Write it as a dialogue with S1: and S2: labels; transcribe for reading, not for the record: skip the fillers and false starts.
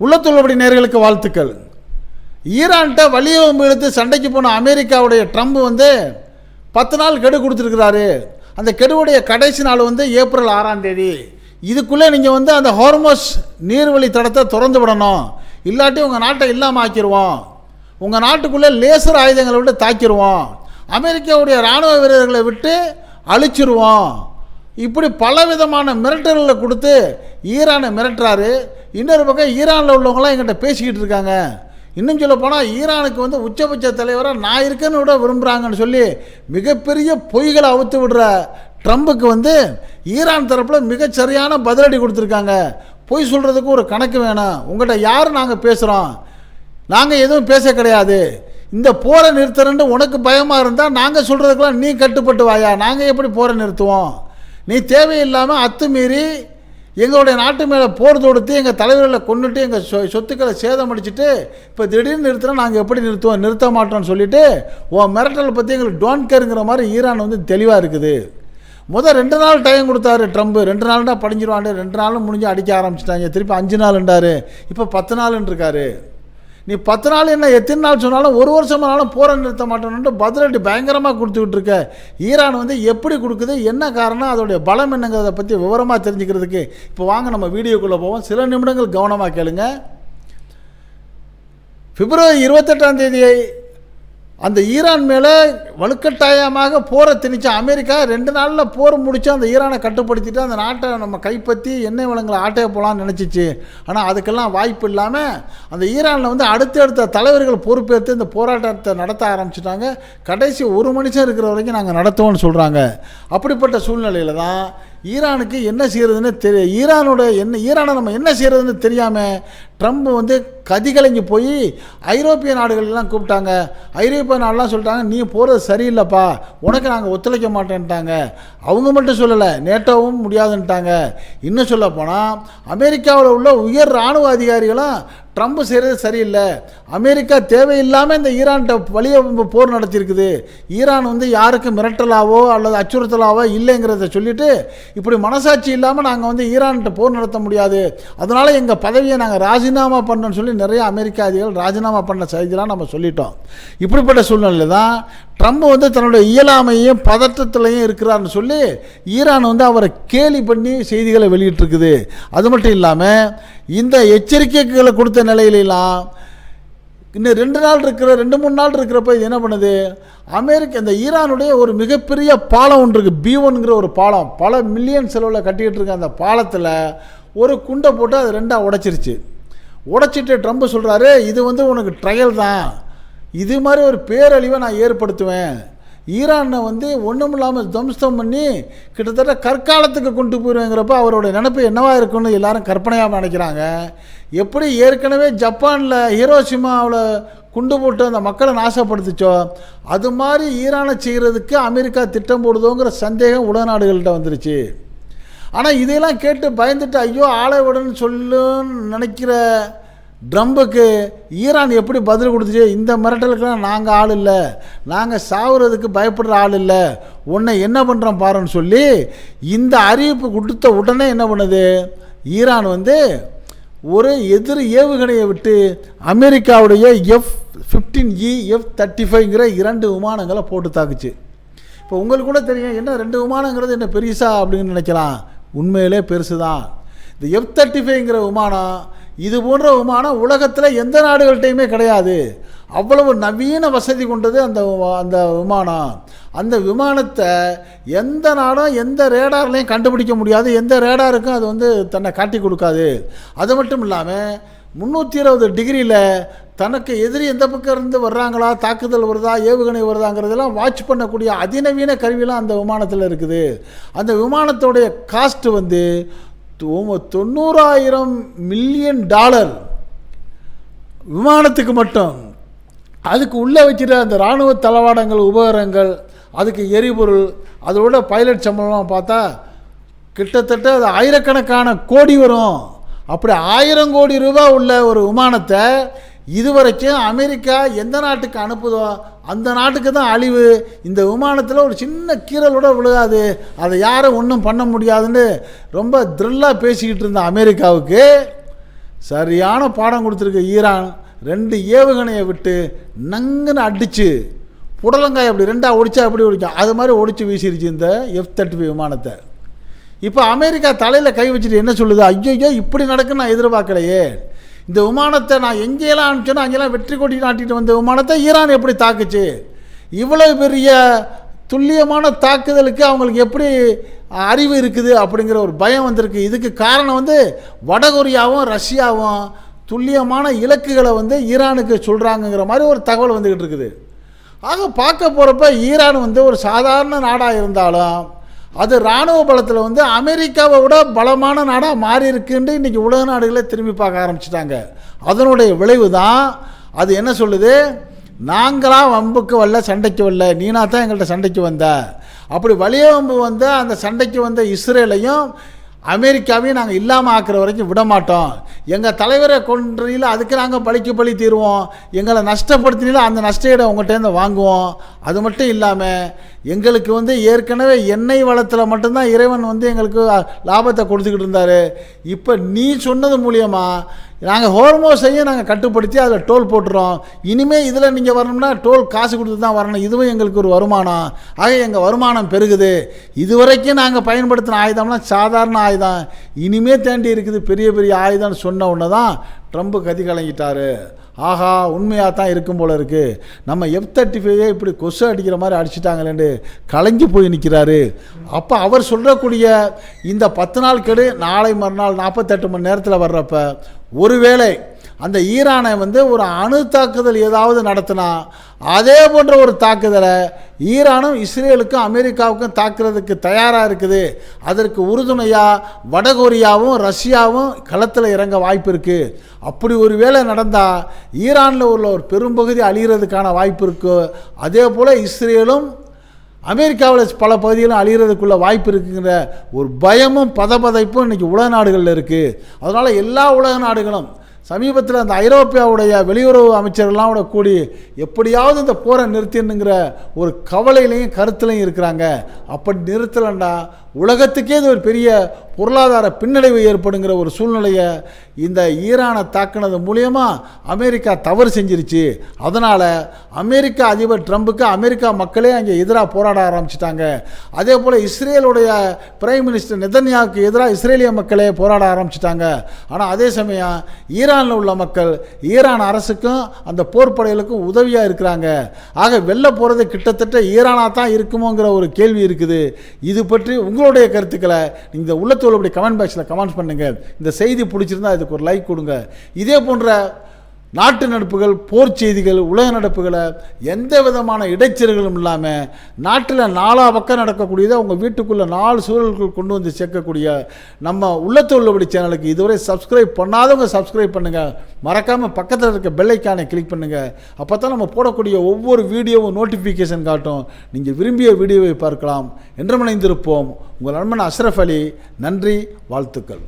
S1: உள்ளத்துள்ளபடி நேயர்களுக்கு வாழ்த்துக்கள். ஈரான்கிட்ட வலியவம்பு எடுத்து சண்டைக்கு போன அமெரிக்காவுடைய ட்ரம்ப் 10 நாள் கெடு கொடுத்துருக்கிறாரு. அந்த கெடுவுடைய கடைசி நாள் ஏப்ரல் 6ஆம் தேதி. இதுக்குள்ளே நீங்கள் அந்த ஹார்மோஸ் நீர்வழி தடத்தை திறந்து விடணும், இல்லாட்டி உங்கள் நாட்டை இல்லாமல் ஆக்கிடுவோம், உங்கள் நாட்டுக்குள்ளே லேசர் ஆயுதங்களை விட்டு தாக்கிடுவோம், அமெரிக்காவுடைய இராணுவ வீரர்களை விட்டு அழிச்சிருவோம். இப்படி பலவிதமான மிரட்டல்களை கொடுத்து ஈரானை மிரட்டுறாரு. இன்னொரு பக்கம் ஈரானில் உள்ளவங்களாம் எங்கிட்ட பேசிக்கிட்டு இருக்காங்க. இன்னும் சொல்ல போனால் ஈரானுக்கு உச்சபட்ச தலைவராக நான் இருக்கேன்னு விட விரும்புகிறாங்கன்னு சொல்லி மிகப்பெரிய பொய்களை அவுத்து விடுற ட்ரம்புக்கு ஈரான் தரப்பில் மிகச்சரியான பதிலடி கொடுத்துருக்காங்க. பொய் சொல்கிறதுக்கு ஒரு கணக்கு வேணும். உங்கள்கிட்ட யார் நாங்கள் பேசுகிறோம், நாங்கள் எதுவும் பேச கிடையாது, இந்த போரை நிறுத்துறேன்னு உனக்கு பயமாக இருந்தால் நாங்கள் சொல்கிறதுக்கெல்லாம் நீ கட்டுப்பட்டு வாயா, நாங்கள் எப்படி போரை நிறுத்துவோம்? நீ தேவையில்லாமல் அத்துமீறி எங்களுடைய நாட்டு மேலே போர் தொடுத்து எங்கள் தலைவர்களை கொண்டுட்டு எங்கள் சொத்துக்களை சேதமடிச்சுட்டு இப்போ திடீர்னு நிறுத்தினா நாங்கள் எப்படி நிறுத்துவோம், நிறுத்த மாட்டோம்னு சொல்லிவிட்டு உன் மிரட்டலை பற்றி எங்களுக்கு டோன்ட் கேருங்கிற மாதிரி ஈரான் தெளிவாக இருக்குது. 2 நாள் டைம் கொடுத்தாரு ட்ரம்ப். 2 நாள்னா படிஞ்சிருவாண்டு, 2 நாளும் முடிஞ்சு அடிக்க ஆரம்பிச்சிட்டாங்க. திருப்பி 5 நாள்ன்றாரு, இப்போ 10 நாள்னு இருக்காரு. நீ 10 நாள் என்ன எத்தனை நாள் சொன்னாலும் 1 வருஷமானாலும் போரை நிறுத்த மாட்டோம்னு பதிலடி பயங்கரமாக கொடுத்துக்கிட்டு இருக்க ஈரான் எப்படி கொடுக்குது, என்ன காரணம், அதோடைய பலம் என்னங்கிறத பற்றி விவரமாக தெரிஞ்சுக்கிறதுக்கு இப்போ வாங்க நம்ம வீடியோக்குள்ளே போவோம். சில நிமிடங்கள் கவனமாக கேளுங்க. பிப்ரவரி 28ஆம் தேதி அந்த ஈரான் மேலே வலுக்கட்டாயமாக போரை திணிச்ச அமெரிக்கா 2 நாளில் போர் முடித்து அந்த ஈரானை கட்டுப்படுத்திட்டு அந்த நாட்டை நம்ம கைப்பற்றி எண்ணெய் வளங்களை ஆட்டைய போகலான்னு நினச்சிச்சு. ஆனால் அதுக்கெல்லாம் வாய்ப்பு இல்லாமல் அந்த ஈரானில் அடுத்தடுத்த தலைவர்கள் பொறுப்பேற்று இந்த போராட்டத்தை நடத்த ஆரம்பிச்சிட்டாங்க. கடைசி 1 மனுஷன் இருக்கிற வரைக்கும் நாங்கள் நடத்துவோம்னு சொல்கிறாங்க. அப்படிப்பட்ட சூழ்நிலையில் தான் ஈரானுக்கு என்ன செய்கிறதுன்னு ஈரானை நம்ம என்ன செய்கிறதுன்னு தெரியாமல் ட்ரம்ப் கதிகலங்கி போய் ஐரோப்பிய நாடுகளெல்லாம் கூப்பிட்டாங்க. ஐரோப்பிய நாடுலாம் சொல்லிட்டாங்க, நீ போகிறது சரியில்லைப்பா, உனக்கு நாங்கள் ஒத்துழைக்க மாட்டேன்ட்டாங்க. அவங்க மட்டும் சொல்லலை, நேட்டோவும் முடியாதுன்ட்டாங்க. இன்னும் சொல்ல போனால் அமெரிக்காவில் உள்ள உயர் இராணுவ அதிகாரிகளும் ட்ரம்ப் செய்கிறது சரியில்லை, அமெரிக்கா தேவையில்லாமல் இந்த ஈரான்கிட்ட வழியை போர் நடத்தியிருக்குது, ஈரான் யாருக்கும் மிரட்டலாவோ அல்லது அச்சுறுத்தலாவோ இல்லைங்கிறத சொல்லிவிட்டு இப்படி மனசாட்சி இல்லாமல் நாங்கள் ஈரான்கிட்ட போர் நடத்த முடியாது, அதனால் எங்கள் பதவியை நாங்கள் ராஜினாமா பண்ணோன்னு சொல்லி நிறைய அமெரிக்க அதிகாரிகள் ராஜினாமா பண்ண செய்திலாம் நம்ம சொல்லிட்டோம். இப்படிப்பட்ட சூழ்நிலையில் தான் ட்ரம்ப் தன்னுடைய இயலாமையும் பதற்றத்திலையும் இருக்கிறார்னு சொல்லி ஈரான் அவரை கேலி பண்ணி செய்திகளை வெளியிட்டிருக்குது. அது மட்டும் இல்லாமல் இந்த எச்சரிக்கைகளை கொடுத்த நிலையிலாம் இன்னும் 2-3 நாள் இருக்கிறப்ப இது என்ன பண்ணுது, இந்த ஈரானுடைய ஒரு மிகப்பெரிய பாலம் ஒன்று இருக்குது, B1ங்கிற ஒரு பாலம், பல மில்லியன் செலவில் கட்டிக்கிட்டு இருக்க அந்த பாலத்தில் ஒரு குண்டை போட்டு அது 2ஆக உடைச்சிருச்சு. உடைச்சிட்டு ட்ரம்ப் சொல்கிறாரு, இது உனக்கு ட்ரையல் தான், இது மாதிரி ஒரு பேரழிவை நான் ஏற்படுத்துவேன், ஈரானை ஒன்றும் இல்லாமல் துவம்சம் பண்ணி கிட்டத்தட்ட கற்காலத்துக்கு கொண்டு போயிடுவேங்கிறப்ப அவருடைய நினைப்பு என்னவா இருக்குன்னு எல்லாரும் கற்பனையாக நினைக்கிறாங்க. எப்படி ஏற்கனவே ஜப்பானில் ஹிரோஷிமாவில் குண்டு போட்டு அந்த மக்களை நாசப்படுத்துச்சோ அது மாதிரி ஈரானை செய்கிறதுக்கு அமெரிக்கா திட்டம் போடுதோங்கிற சந்தேகம் உலக நாடுகள்கிட்ட வந்துருச்சு. ஆனால் இதையெல்லாம் கேட்டு பயந்துட்டு ஐயோ ஆளை விடன்னு சொல்லுன்னு நினைக்கிற ட்ரம்புக்கு ஈரான் எப்படி பதில் கொடுத்துச்சு, இந்த மிரட்டலுக்கெல்லாம் நாங்கள் ஆள் இல்லை, நாங்கள் சாவுறதுக்கு பயப்படுற ஆள் இல்லை, உன்னை என்ன பண்ணுறோம் பாருன்னு சொல்லி இந்த அறிவிப்பு கொடுத்த உடனே என்ன பண்ணுது, ஈரான் ஒரு எதிர் ஏவுகணையை விட்டு அமெரிக்காவுடைய F-15E F-35ங்கிற 2 விமானங்களை போட்டு தாக்குச்சு. இப்போ உங்களுக்கு கூட தெரியும், என்ன 2 விமானங்கிறது என்ன பெருசா அப்படின்னு நினைக்கலாம், உண்மையிலே பெருசு தான். இந்த F-35ங்கிற விமானம், இது போன்ற விமானம் உலகத்தில் எந்த நாடுகள்கிட்டையுமே கிடையாது. அவ்வளவு நவீன வசதி கொண்டது அந்த விமானம். அந்த விமானத்தை எந்த நாடும் எந்த ரேடார்லையும் கண்டுபிடிக்க முடியாது, எந்த ரேடாருக்கும் அது தன்னை காட்டி கொடுக்காது. அது மட்டும் இல்லாமல் 320 டிகிரியில் தனக்கு எதிரி எந்த பக்கம் இருந்து வர்றாங்களா, தாக்குதல் வருதா, ஏவுகணை வருதாங்கிறதெல்லாம் வாட்ச் பண்ணக்கூடிய அதிநவீன கருவிலாம் அந்த விமானத்தில் இருக்குது. அந்த விமானத்தோடைய காஸ்ட் $90,000 மில்லியன் விமானத்துக்கு மட்டும். அதுக்கு உள்ளே வச்சுட்டு அந்த இராணுவ தளவாடங்கள், உபகரணங்கள், அதுக்கு எரிபொருள், அதோட பைலட் சம்பளம்லாம் பார்த்தா கிட்டத்தட்ட அது ஆயிரக்கணக்கான கோடி வரும். அப்படி 1000 கோடி ரூபாய் உள்ள ஒரு விமானத்தை இதுவரைக்கும் அமெரிக்கா எந்த நாட்டுக்கு அனுப்புதோ அந்த நாட்டுக்கு தான் அழிவு. இந்த விமானத்தில் ஒரு சின்ன கீறலோட விழுகாது, அதை யாரும் ஒன்றும் பண்ண முடியாதுன்னு ரொம்ப த்ரில்லாக பேசிக்கிட்டு இருந்த அமெரிக்காவுக்கு சரியான பாடம் கொடுத்துருக்க ஈரான் 2 ஏவுகணையை விட்டு நங்குன்னு அடித்து புடலங்காய் அப்படி 2ஆக ஒடிச்சா எப்படி ஒடிக்கும் அது மாதிரி ஒடிச்சு வீசிருச்சு இந்த F-35 விமானத்தை. இப்போ அமெரிக்கா தலையில் கை வச்சுட்டு என்ன சொல்லுது, ஐயோ இப்படி நடக்குன்னு நான் எதிர்பார்க்கலையே, இந்த விமானத்தை நான் எங்கேயெல்லாம் அனுப்பிச்சேன்னா அங்கெல்லாம் வெற்றி கொடி நாட்டிட்டு வந்த விமானத்தை ஈரான் எப்படி தாக்குச்சு, இவ்வளோ பெரிய துல்லியமான தாக்குதலுக்கு அவங்களுக்கு எப்படி அறிவு இருக்குது அப்படிங்கிற ஒரு பயம் வந்திருக்கு. இதுக்கு காரணம் வடகொரியாவும் ரஷ்யாவும் துல்லியமான இலக்குகளை ஈரானுக்கு சொல்கிறாங்கங்கிற மாதிரி ஒரு தகவல் வந்துக்கிட்டு இருக்குது. ஆக பார்க்க போகிறப்ப ஈரான் ஒரு சாதாரண நாடாக இருந்தாலும் அது இராணுவ பலத்தில் அமெரிக்காவை விட பலமான நாடாக மாறி இருக்குன்னு இன்றைக்கி உலக நாடுகளே திரும்பி பார்க்க ஆரம்பிச்சிட்டாங்க. அதனுடைய விளைவு தான் அது என்ன சொல்லுது, நாங்களாம் வம்புக்கு வரல, சண்டைக்கு வரல, நீனா தான் எங்கள்கிட்ட சண்டைக்கு வந்த, அப்படி வலிய வம்பு அந்த சண்டைக்கு வந்த இஸ்ரேலையும் அமெரிக்காவையும் நாங்கள் இல்லாமல் ஆக்குற வரைக்கும் விட மாட்டோம், எங்கள் தலைவரை கொன்றீங்கள அதுக்கு நாங்கள் பழிக்கு பழி தீருவோம், எங்களை நஷ்டப்படுத்தினீங்கள அந்த நஷ்டஈடை உங்கள்கிட்டேருந்து வாங்குவோம். அது மட்டும் இல்லாமல் எங்களுக்கு ஏற்கனவே எண்ணெய் வளத்தில் மட்டும்தான் இறைவன் எங்களுக்கு லாபத்தை கொடுத்துக்கிட்டு இருந்தார், இப்போ நீ சொன்னது மூலியமாக நாங்கள் ஹோர்மோஸையும் நாங்கள் கட்டுப்படுத்தி அதில் டோல் போட்டுறோம், இனிமேல் இதில் நீங்கள் வரணும்னா டோல் காசு கொடுத்து தான் வரணும், இதுவும் எங்களுக்கு ஒரு வருமானம், ஆக எங்கள் வருமானம் பெருகுது, இதுவரைக்கும் நாங்கள் பயன்படுத்தின ஆயுதம்லாம் சாதாரண ஆயுதம், இனிமே தேண்டி இருக்குது பெரிய பெரிய ஆயுதம்னு சொன்ன உடனே தான் ட்ரம்ப் கதி கலங்கிட்டார். ஆஹா உண்மையாக தான் இருக்கும் போல இருக்குது, நம்ம F-35 இப்படி கொசு அடிக்கிற மாதிரி அடிச்சிட்டாங்களேன்னு கலங்கி போய் நிற்கிறாரு. அப்போ அவர் சொல்லக்கூடிய இந்த 10 நாள் கெடு நாளை மறுநாள் 48 மணி நேரத்தில் வர்றப்ப ஒருவேளை அந்த ஈரானை ஒரு அணு தாக்குதல் ஏதாவது நடத்தினா அதே போன்ற ஒரு தாக்குதலை ஈரானும் இஸ்ரேலுக்கும் அமெரிக்காவுக்கும் தாக்குறதுக்கு தயாராக இருக்குது. அதற்கு உறுதுணையாக வடகொரியாவும் ரஷ்யாவும் களத்தில் இறங்க வாய்ப்பு இருக்குது. அப்படி ஒரு வேளை நடந்தால் ஈரானில் உள்ள ஒரு பெரும்பகுதி அழிகிறதுக்கான வாய்ப்பு இருக்குது. அதே போல் இஸ்ரேலும் அமெரிக்காவில் பல பகுதிகளும் அழிகிறதுக்குள்ள வாய்ப்பு இருக்குங்கிற ஒரு பயமும் பதபதைப்பும் இன்றைக்கி உலக நாடுகளில் இருக்குது. அதனால் எல்லா உலக நாடுகளும் சமீபத்தில் அந்த ஐரோப்பியாவுடைய வெளியுறவு அமைச்சர்கள்லாம் கூட கூடி எப்படியாவது இந்த போரை நிறுத்தினுங்கிற ஒரு கவலையிலையும் கருத்துலையும் இருக்கிறாங்க. அப்படி நிறுத்தலைண்டா உலகத்துக்கே இது ஒரு பெரிய பொருளாதார பின்னடைவு ஏற்படுங்கிற ஒரு சூழ்நிலையை இந்த ஈரானை தாக்குனது மூலியமாக அமெரிக்கா தவறு செஞ்சிருச்சு. அதனால் அமெரிக்க அதிபர் ட்ரம்புக்கு அமெரிக்கா மக்களே அங்கே எதிராக போராட ஆரம்பிச்சிட்டாங்க. அதே போல் இஸ்ரேலுடைய பிரைம் மினிஸ்டர் நெதன்யாவுக்கு எதிராக இஸ்ரேலிய மக்களே போராட ஆரம்பிச்சிட்டாங்க. ஆனால் அதே சமயம் ஈரானில் உள்ள மக்கள் ஈரான் அரசுக்கும் அந்த போர்ப்படைகளுக்கும் உதவியாக இருக்கிறாங்க. ஆக வெளில போகிறது கிட்டத்தட்ட ஈரானாக தான் இருக்குமோங்கிற ஒரு கேள்வி இருக்குது. இது பற்றி உங்களுடைய கருத்துக்களை இந்த உள்ளத்தோடு அப்படி கமெண்ட் பாக்ஸில் கமெண்ட் பண்ணுங்கள். இந்த செய்தி பிடிச்சிருந்தா இதுக்கு ஒரு லைக் கொடுங்க. இதே போன்ற நாட்டு நடப்புகள், போர் செய்திகள், உலக நடப்புகளை எந்த விதமான இடைச்சல்களும் இல்லாமல் நாட்டில் 4 பக்கம் நடக்கக்கூடியதை உங்கள் வீட்டுக்குள்ளே 4 சூழல்கள் கொண்டு வந்து சேர்க்கக்கூடிய நம்ம உள்ளத்தோடு சேனலுக்கு இதுவரை சப்ஸ்கிரைப் பண்ணாதவங்க சப்ஸ்கிரைப் பண்ணுங்கள். மறக்காமல் பக்கத்தில் இருக்க பெல் ஐக்கானை கிளிக் பண்ணுங்கள். அப்போ தான் நம்ம போடக்கூடிய ஒவ்வொரு வீடியோவும் நோட்டிஃபிகேஷன் காட்டும். நீங்கள் விரும்பிய வீடியோவை பார்க்கலாம். என்றும் இணைந்திருப்போம். உங்கள் நண்பன் அஷ்ரஃப் அலி. நன்றி, வாழ்த்துக்கள்.